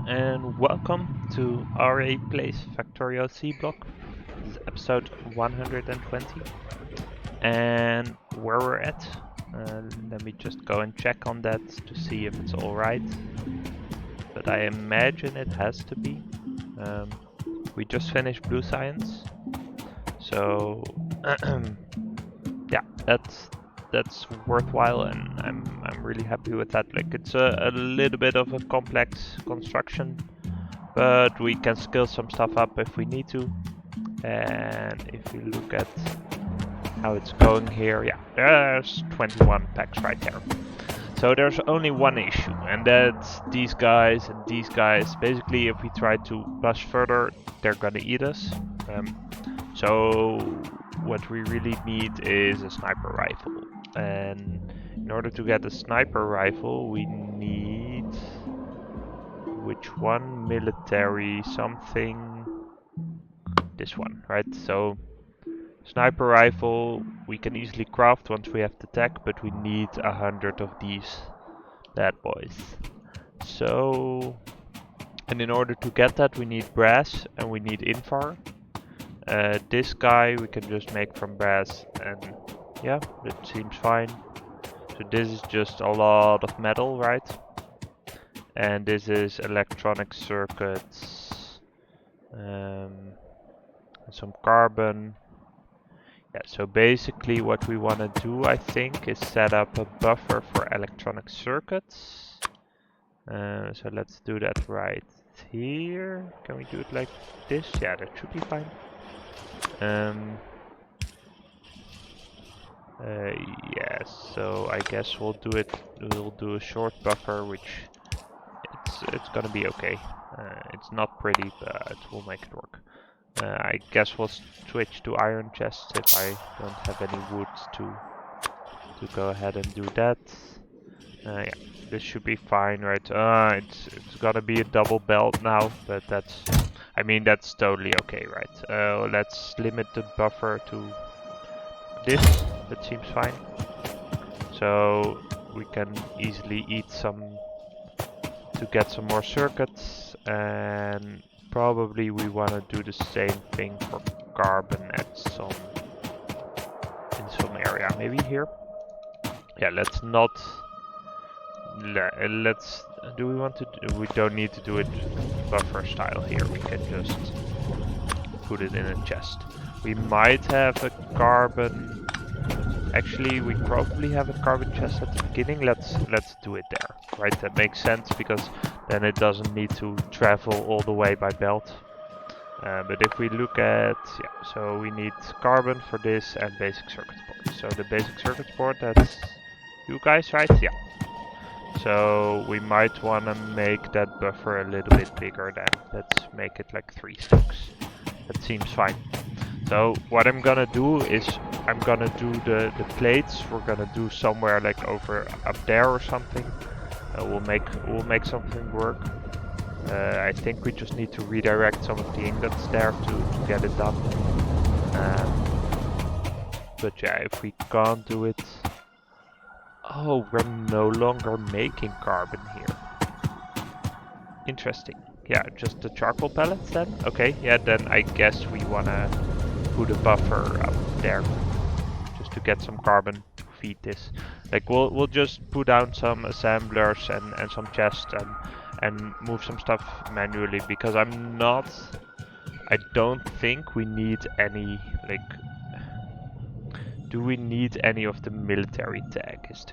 and welcome to Aurei Plays Factorio Seablock. This is episode 120. And where we're at, let me just go and check on that to see if it's alright. But I imagine it has to be. We just finished Blue Science. So, yeah, that's worthwhile, and I'm really happy with that. Like, it's a little bit of a complex construction, but we can scale some stuff up if we need to. And if you look at how it's going here, yeah, there's 21 packs right there. So there's only one issue, and that's these guys and these guys. Basically, if we try to push further, they're gonna eat us. So what we really need is a sniper rifle, and in order to get a sniper rifle we need which one? Military something. This one, right? So sniper rifle we can easily craft once we have the tech, but we need 100 of these bad boys. So, and in order to get that we need brass and we need infar. This guy we can just make from brass, and yeah, it seems fine. So this is just a lot of metal, right? And this is electronic circuits, some carbon. Yeah, so basically what we want to do, I think, is set up a buffer for electronic circuits. So let's do that right here. Can we do it like this? Yeah, that should be fine. Yes, so I guess we'll do a short buffer, which it's gonna be okay. It's not pretty, but we'll make it work. I guess we'll switch to iron chests if I don't have any wood to go ahead and do that. Yeah, this should be fine, right? It's gonna be a double belt now, but I mean that's totally okay, right? Let's limit the buffer to this. That seems fine. So we can easily eat some to get some more circuits, and probably we want to do the same thing for carbon in some area, maybe here. Yeah, let's not. Let's. Do we want to? We don't need to do it buffer style here. We can just put it in a chest. We might have a carbon. Actually, we probably have a carbon chest at the beginning. Let's do it there, right? That makes sense because then it doesn't need to travel all the way by belt. But if we look at, yeah, so we need carbon for this and basic circuit board. So the basic circuit board, that's you guys, right? Yeah. So we might want to make that buffer a little bit bigger then. Let's make it like 3 stacks. That seems fine. So what I'm gonna do is I'm gonna do the plates. We're gonna do somewhere like over up there or something. We'll make something work. I think we just need to redirect some of the ingots there to get it done. But yeah, if we can't do it, oh, we're no longer making carbon here. Interesting. Yeah, just the charcoal pellets then. Okay, yeah, then I guess we wanna put a buffer up there just to get some carbon to feed this. Like we'll just put down some assemblers and some chests and move some stuff manually, because I don't think we need any, like, do we need any of the military tag is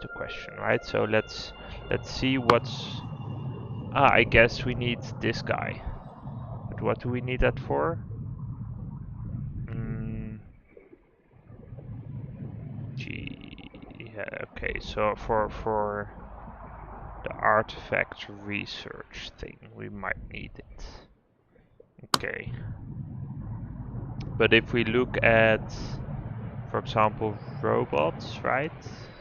the question, right? So let's see what's I guess we need this guy. But what do we need that for? Yeah, okay, so for the artifact research thing, we might need it. Okay. But if we look at, for example, robots, right?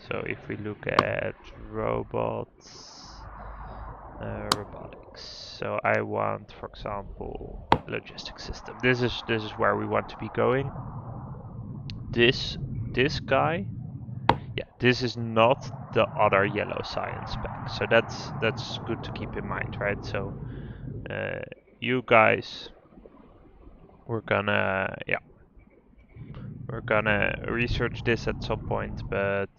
So if we look at robots, robotics. So I want, for example, logistics system. This is where we want to be going. This guy. Yeah, this is not the other yellow science pack, so that's good to keep in mind, right? So you guys, we're gonna research this at some point, but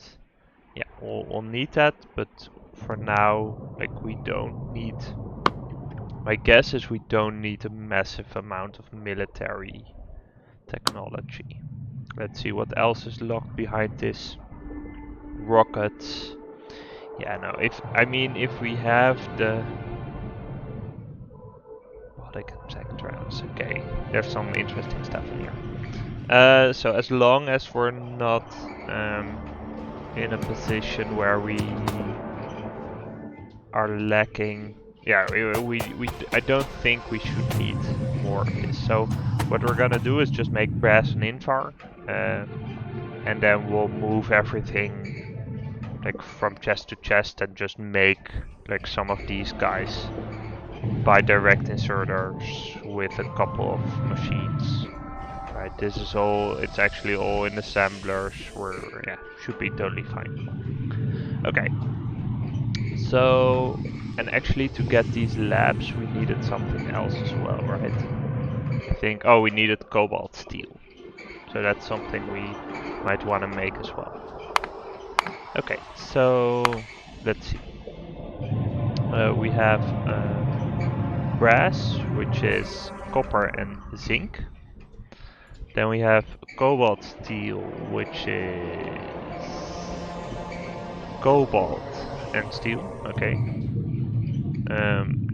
yeah, we'll need that. But for now, like we don't need. My guess is we don't need a massive amount of military technology. Let's see what else is locked behind this. Rockets. Yeah, no. If we have the robotic attack drones, okay, there's some interesting stuff in here. So as long as we're not in a position where we are lacking, yeah, I don't think we should need more of this. So what we're gonna do is just make brass and infar, and then we'll move everything like from chest to chest and just make like some of these guys by direct inserters with a couple of machines. Right, this is all, it's actually all in assemblers where, yeah, should be totally fine. Okay, so, and actually to get these labs we needed something else as well, right? I think, oh, we needed cobalt steel. So that's something we might want to make as well. Okay, so let's see. We have brass, which is copper and zinc. Then we have cobalt steel, which is cobalt and steel. Okay.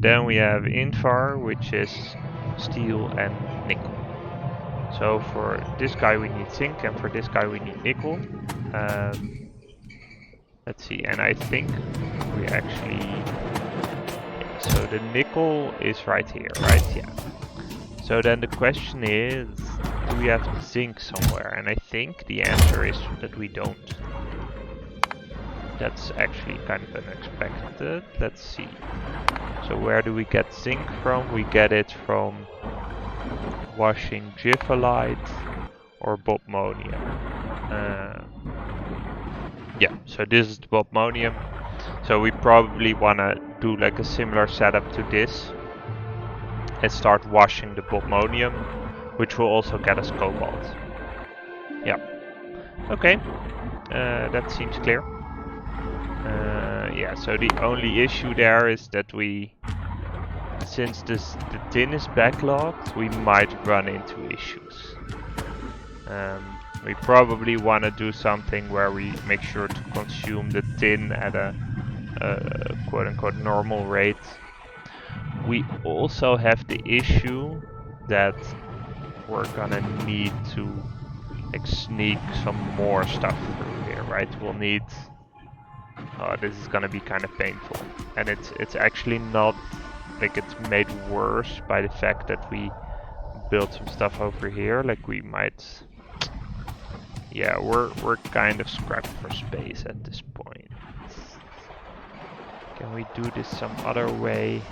Then we have infar, which is steel and nickel. So for this guy we need zinc, and for this guy we need nickel. Let's see, and I think we actually... Yeah, so the nickel is right here, right? Yeah. So then the question is, do we have the zinc somewhere? And I think the answer is that we don't. That's actually kind of unexpected. Let's see. So where do we get zinc from? We get it from washing gipholite or bobmonium. Yeah, so this is the bobmonium. So we probably want to do like a similar setup to this and start washing the bobmonium, which will also get us cobalt. Yeah. Okay, that seems clear. Yeah, so the only issue there is that since the tin is backlogged, we might run into issues. We probably want to do something where we make sure to consume the tin at a quote-unquote normal rate. We also have the issue that we're gonna need to like sneak some more stuff through here, right? We'll need... Oh, this is gonna be kind of painful, and it's actually not like it's made worse by the fact that we built some stuff over here. Like we might... Yeah, we're kind of scrapped for space at this point. Can we do this some other way?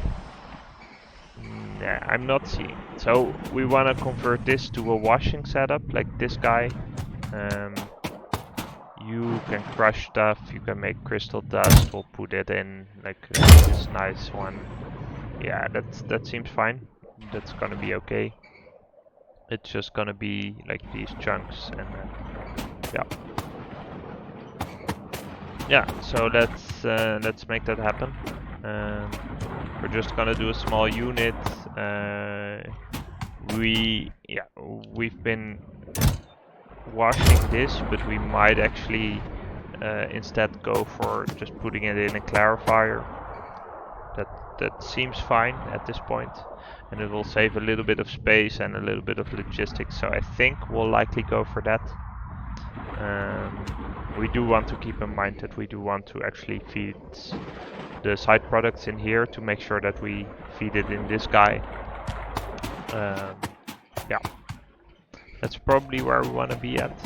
Nah, I'm not seeing. So we want to convert this to a washing setup, like this guy. You can crush stuff, you can make crystal dust, we'll put it in like this nice one. Yeah, that seems fine. That's gonna be okay. It's just gonna be like these chunks, and yeah. Yeah, so let's make that happen. We're just gonna do a small unit. We've been washing this, but we might actually instead go for just putting it in a clarifier. That seems fine at this point, and it will save a little bit of space and a little bit of logistics. So I think we'll likely go for that. We do want to keep in mind that we do want to actually feed the side products in here to make sure that we feed it in this guy. Yeah, that's probably where we want to be at.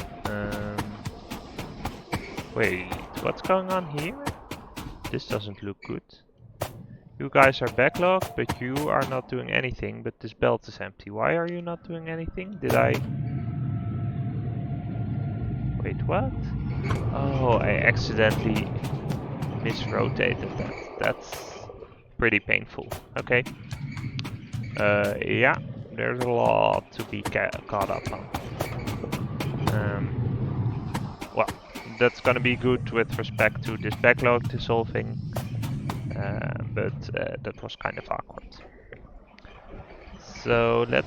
Wait, what's going on here? This doesn't look good. You guys are backlogged, but you are not doing anything, but this belt is empty. Why are you not doing anything? Did I... Wait, what? Oh, I accidentally misrotated that. That's pretty painful. Okay. Yeah, there's a lot to be caught up on. Well, that's gonna be good with respect to this backlog dissolving, but that was kind of awkward. So let's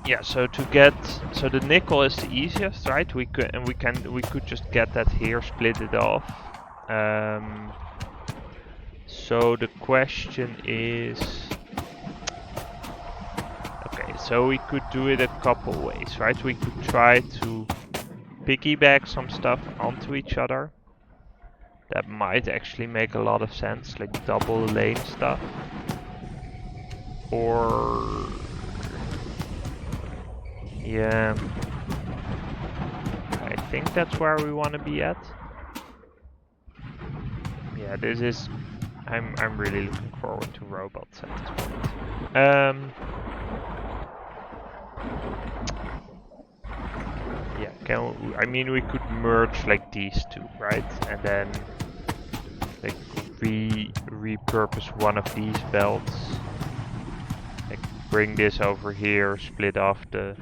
yeah. So the nickel is the easiest, right? We could just get that here, split it off. So the question is, okay, so we could do it a couple ways, right? We could try to piggyback some stuff onto each other. That might actually make a lot of sense, like double lane stuff. Or yeah, I think that's where we want to be at. Yeah, this is. I'm really looking forward to robots at this point. Yeah, I mean, we could merge like these two, right? And then like repurpose one of these belts. Like bring this over here, split off the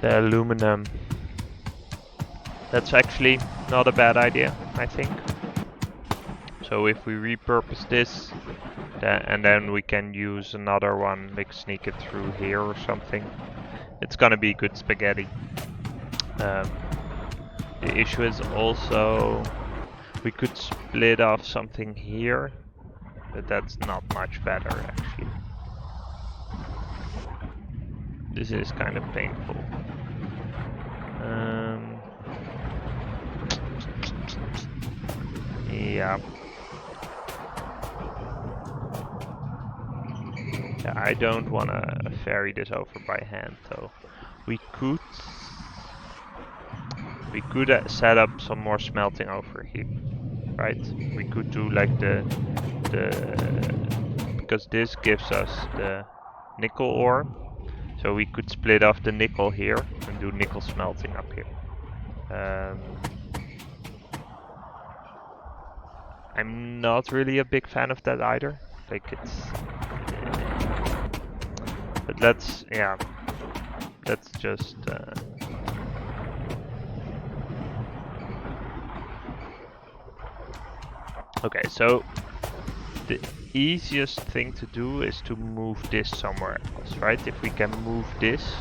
aluminum. That's actually not a bad idea, I think. So if we repurpose this, and then we can use another one, like sneak it through here or something, it's gonna be good spaghetti. The issue is also we could split off something here, but that's not much better actually. This is kind of painful. Yeah. Yeah, I don't want to ferry this over by hand though. We could set up some more smelting over here, right? We could do like because this gives us the nickel ore, so we could split off the nickel here and do nickel smelting up here. I'm not really a big fan of that either. Like it's, but let's just. Okay, so the easiest thing to do is to move this somewhere else, right? If we can move this,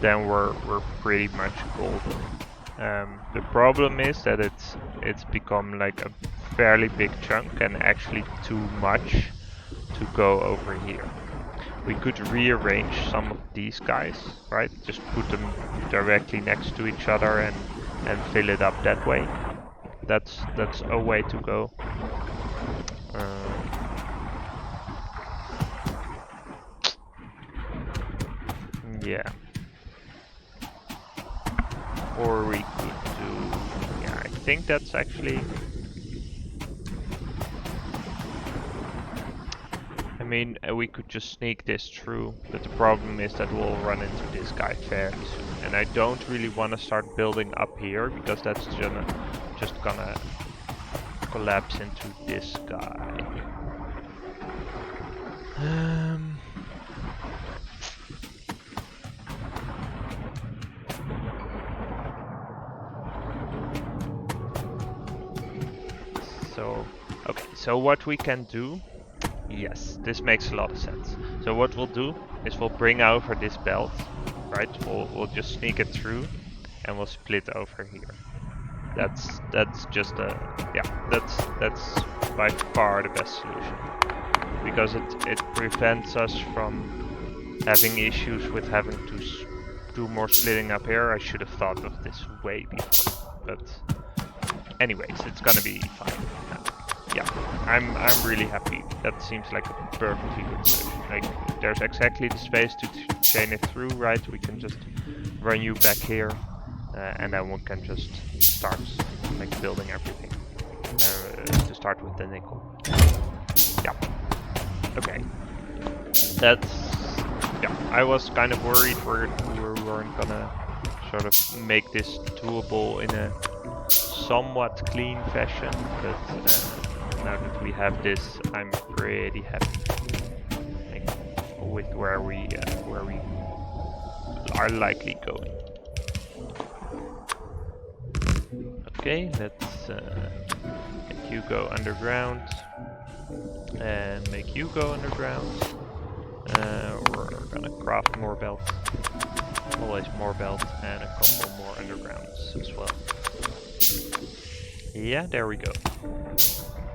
then we're pretty much golden. The problem is that it's become like a fairly big chunk and actually too much to go over here. We could rearrange some of these guys, right? Just put them directly next to each other and fill it up that way. That's a way to go. Yeah. Or we could do, yeah, I think that's actually, I mean, we could just sneak this through, but the problem is that we'll run into this guy fairly soon. And I don't really want to start building up here, because that's just gonna collapse into this guy. So what we can do, yes, this makes a lot of sense. So what we'll do is we'll bring over this belt, right? We'll just sneak it through, and we'll split over here. That's just that's by far the best solution, because it prevents us from having issues with having to do more splitting up here. I should have thought of this way before, but anyways, it's gonna be fine. Yeah, I'm really happy. That seems like a perfectly good solution. Like, there's exactly the space to chain it through, right? We can just run you back here, and then we can just start like building everything. To start with the nickel. Yeah. Okay. yeah, I was kind of worried we weren't gonna sort of make this doable in a somewhat clean fashion, but now that we have this, I'm pretty happy, like, with where we are likely going. Okay, let's make you go underground and make you go underground. We're gonna craft more belts, always more belts, and a couple more undergrounds as well. Yeah, there we go.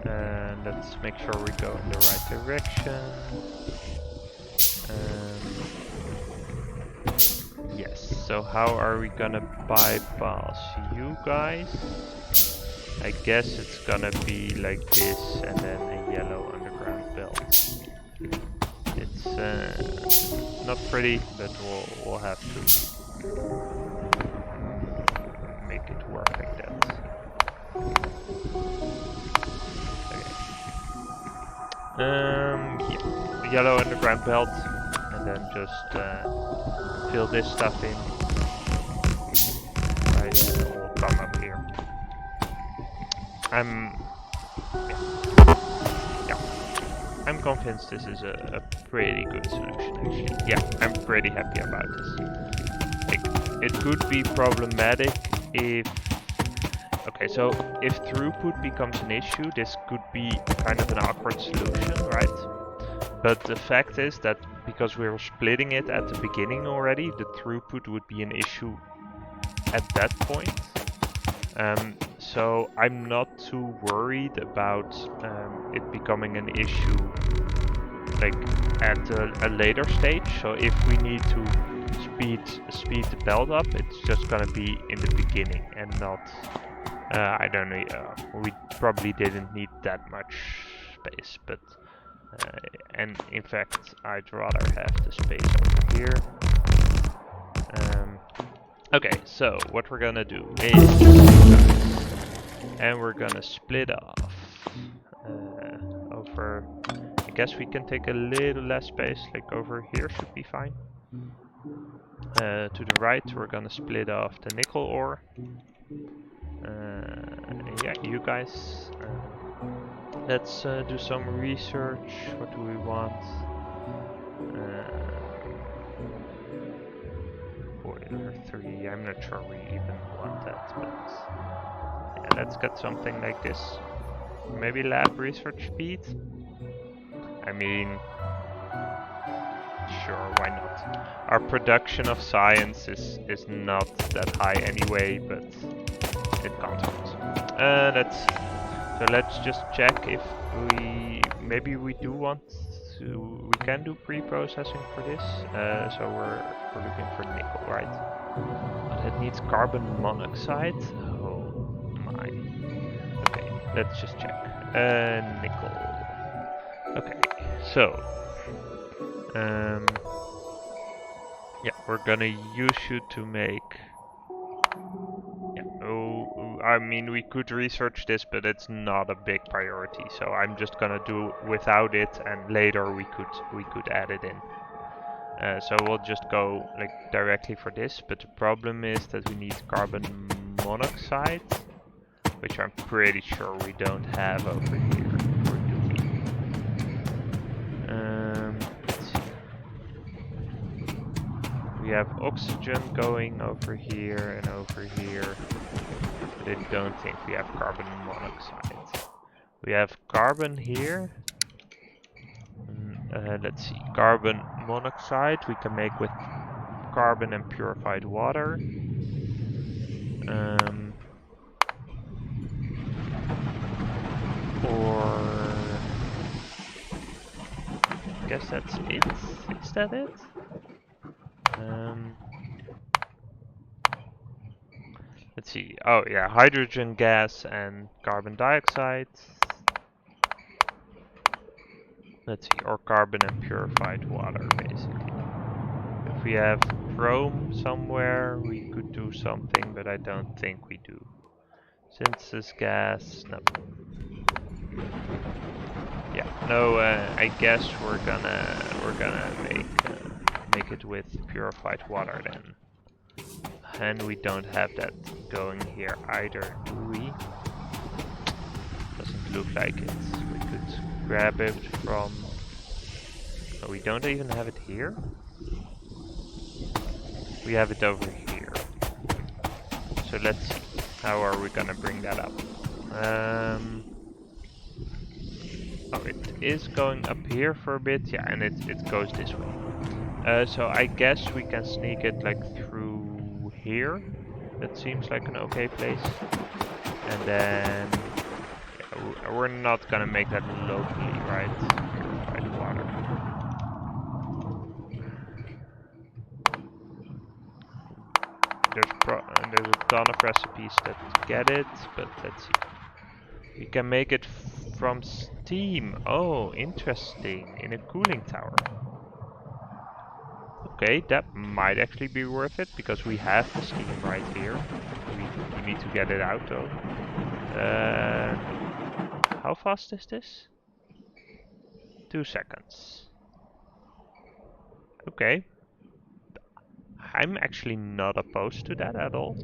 And let's make sure we go in the right direction. Yes, so how are we gonna bypass you guys? I guess it's gonna be like this and then a yellow underground belt. It's not pretty, but we'll have to make it work like that. Okay. Yeah, yellow underground belt, and then just fill this stuff in. Right, and we'll come up here. I'm convinced this is a pretty good solution, actually. Yeah, I'm pretty happy about this. Like, it could be problematic if... Okay, so if throughput becomes an issue, this could be kind of an awkward solution, right? But the fact is that because we were splitting it at the beginning already, the throughput would be an issue at that point. So I'm not too worried about it becoming an issue like at a later stage. So if we need to speed the belt up, it's just gonna be in the beginning and not I don't know, we probably didn't need that much space, but and in fact I'd rather have the space over here. Okay, so what we're gonna do is and we're gonna split off over. I guess we can take a little less space, like over here should be fine. To the right, we're gonna split off the nickel ore. Yeah, you guys. Let's do some research. What do we want? Boiler 3. I'm not sure we even want that, but yeah, let's get something like this. Maybe lab research speed? I mean, sure, why not? Our production of science is not that high anyway, but it can't hurt. So let's just check if maybe we do want to, we can do pre-processing for this. So we're looking for nickel, right? But it needs carbon monoxide. Oh my. Okay, let's just check. Nickel. Okay, so yeah, we're gonna use you to make. Yeah, I mean, we could research this, but it's not a big priority. So I'm just gonna do without it, and later we could add it in. So we'll just go like directly for this. But the problem is that we need carbon monoxide, which I'm pretty sure we don't have over here. Or do we? Let's see. We have oxygen going over here and over here. But I don't think we have carbon monoxide. We have carbon here. Let's see, carbon monoxide we can make with carbon and purified water. Or I guess that's it. Is that it? Let's see. Oh yeah, hydrogen gas and carbon dioxide. Let's see, or carbon and purified water, basically. If we have chrome somewhere, we could do something, but I don't think we do. Synthesis gas, no. Yeah, no. I guess we're gonna make make it with purified water then. And we don't have that going here either, do we? Doesn't look like it. We could grab it from... Oh, we don't even have it here? We have it over here. So let's see. How are we gonna bring that up? Oh, it is going up here for a bit. Yeah, and it goes this way. So I guess we can sneak it like through here. That seems like an okay place. And then yeah, we're not gonna make that locally, right? Purified water. There's a ton of recipes that get it, but let's see. We can make it from steam. Oh, interesting. In a cooling tower. Okay, that might actually be worth it because we have the steam right here. We need to get it out though. How fast is this? 2 seconds. Okay. I'm actually not opposed to that at all.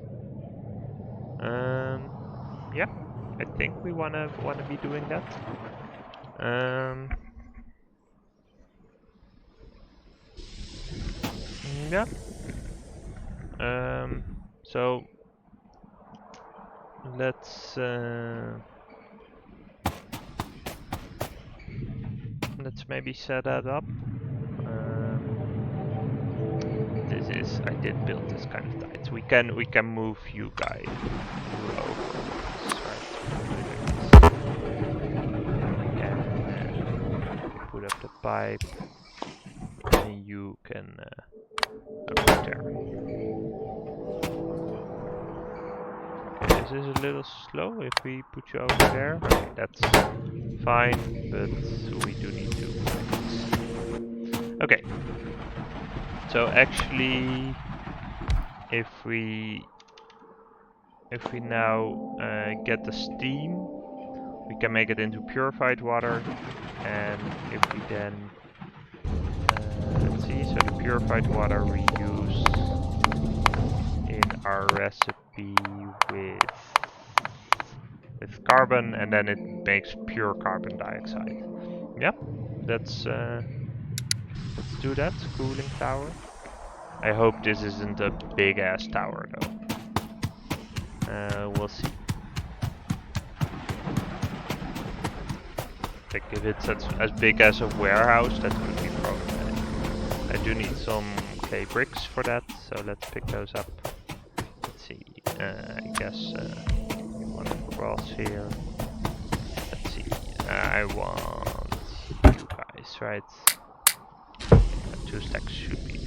Yeah, I think we wanna be doing that. Yeah. So let's maybe set that up. I did build this kind of tight. We can move you guys over. We can put up the pipe, and you can go there. Okay, this is a little slow if we put you over there. Okay, that's fine, but we do need to fix. Okay. So actually, if we now get the steam, we can make it into purified water, and if we then let's see, so the purified water we use in our recipe with carbon, and then it makes pure carbon dioxide. Yep, let's do that. Cooling tower. I hope this isn't a big ass tower though. We'll see. Like if it's as big as a warehouse, that could be problematic. I do need some clay bricks for that, so let's pick those up. Let's see. I guess one across here. Let's see. I want you guys, right? 2 stacks should be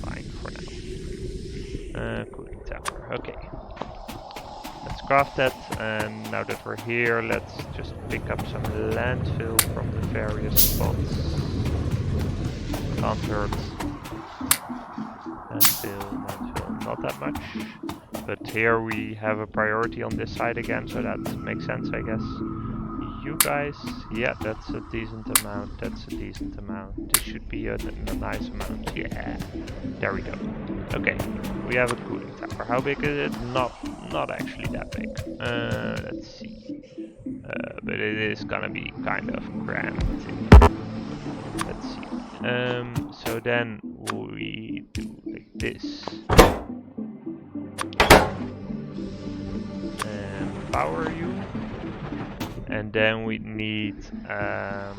fine for now. Cooling tower. Okay. Let's craft that, and now that we're here, let's just pick up some landfill from the various spots. Can't hurt. Landfill, not that much. But here we have a priority on this side again, so that makes sense, I guess. You guys, yeah, that's a decent amount, that's a decent amount. This should be a nice amount, yeah. There we go. Okay, we have a cooling tower. How big is it? Not actually that big. Let's see. But it is gonna be kind of cramped. Let's see. So then we do like this. And power you. And then we need a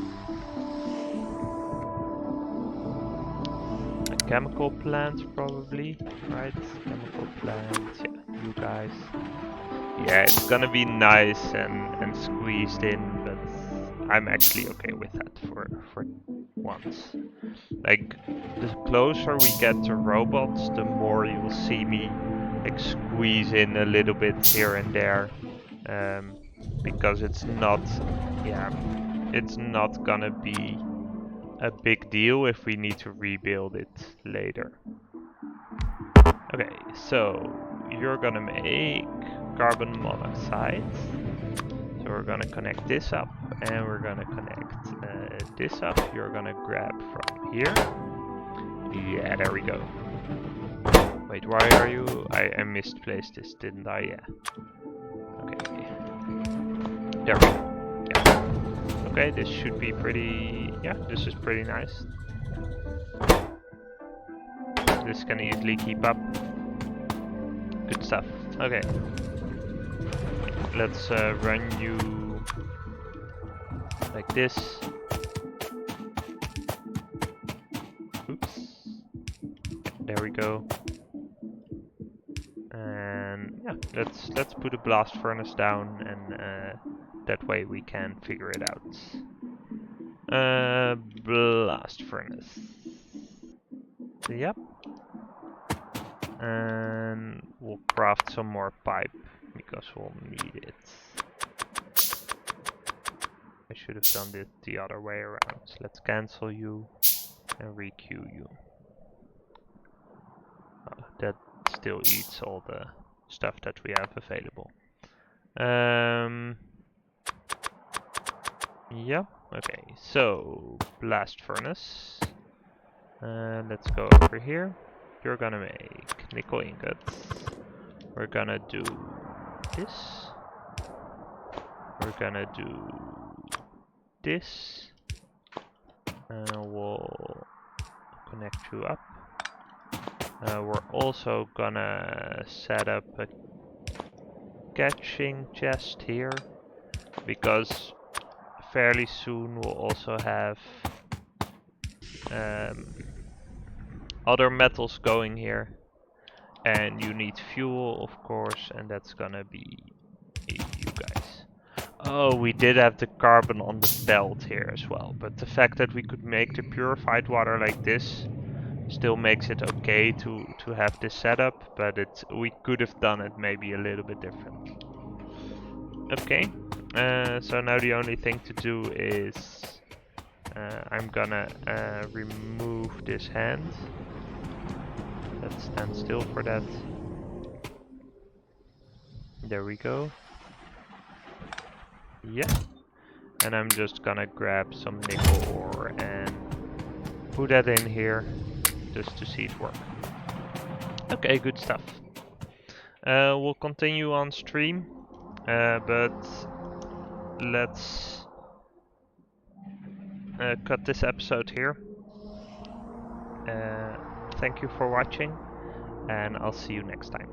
chemical plant probably, right? Chemical plant, yeah, you guys. Yeah, it's gonna be nice and squeezed in, but I'm actually okay with that for once. Like, the closer we get to robots, the more you'll see me like squeeze in a little bit here and there. Because it's not gonna be a big deal if we need to rebuild it later. Okay, so you're gonna make carbon monoxide. So we're gonna connect this up, and we're gonna connect this up. You're gonna grab from here. Yeah, there we go. Wait, why are you? I misplaced this, didn't I? Yeah. Okay. There we go. Yeah. Okay, this should be pretty... Yeah, this is pretty nice. This can easily keep up. Good stuff. Okay. Let's run you like this. Oops. There we go. And yeah, let's put a blast furnace down, and that way we can figure it out. Blast furnace. Yep. And we'll craft some more pipe because we'll need it. I should have done it the other way around. Let's cancel you and re-queue you. Oh, that still eats all the stuff that we have available. Yeah, okay, so blast furnace. Let's go over here. You're gonna make nickel ingots. We're gonna do this. We're gonna do this. And we'll connect you up. We're also gonna set up a catching chest here, because fairly soon we'll also have other metals going here, and you need fuel, of course, and that's gonna be you guys. Oh, we did have the carbon on the belt here as well, but the fact that we could make the purified water like this still makes it okay to have this setup, but we could have done it maybe a little bit different. Okay, so now the only thing to do is I'm gonna remove this hand. Let's stand still for that. There we go. Yeah. And I'm just gonna grab some nickel ore and put that in here just to see it work. Okay, good stuff. We'll continue on stream, but let's cut this episode here. Thank you for watching, and I'll see you next time.